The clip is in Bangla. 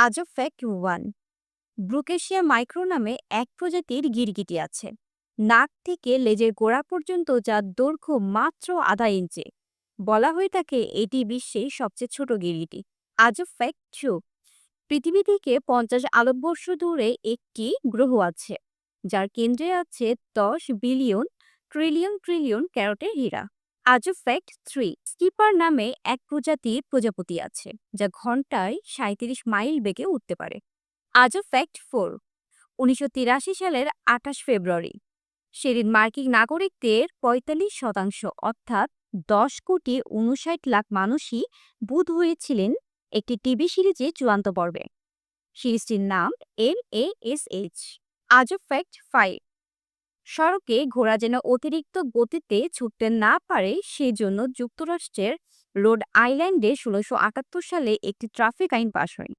আজব ফ্যাক্ট ওয়ান, ব্রুকেশিয়া মাইক্রো নামে এক প্রজাতির গিরগিটি আছে। নাক থেকে লেজের গোড়া পর্যন্ত যার দৈর্ঘ্য মাত্র আধা ইঞ্চি। বলা হয়ে থাকে এটি বিশ্বের সবচেয়ে ছোট গিরগিটি। আজব ফ্যাক্ট টু, পৃথিবী থেকে 50 আলোকবর্ষ দূরে একটি গ্রহ আছে যার কেন্দ্রে আছে 10 বিলিয়ন ট্রিলিয়ন ট্রিলিয়ন ক্যারোটের হীরা। আজব ফ্যাক্ট থ্রি, স্কিপার নামে এক প্রজাতির প্রজাপতি আছে যা ঘন্টায় 37 মাইল বেগে উঠতে পারে। আজব ফ্যাক্ট ফোর, ১৯৮৩ সালের ২৮ ফেব্রুয়ারি সেদিন মার্কিন নাগরিকদের ৪৫% অর্থাৎ ১০,৫৯,০০,০০০ মানুষই বুঁদ হয়েছিলেন একটি টিভি সিরিজে চূড়ান্ত পর্বে। সিরিজটির নাম NASH। আজব ফ্যাক্ট ফাইভ, সড়কে ঘোড়া যেন অতিরিক্ত গতিতে ছুটতে না পারে সেজন্য যুক্তরাষ্ট্রের রোড আইল্যান্ডে ১৬৭৮ সালে একটি ট্রাফিক আইন পাশ হয়।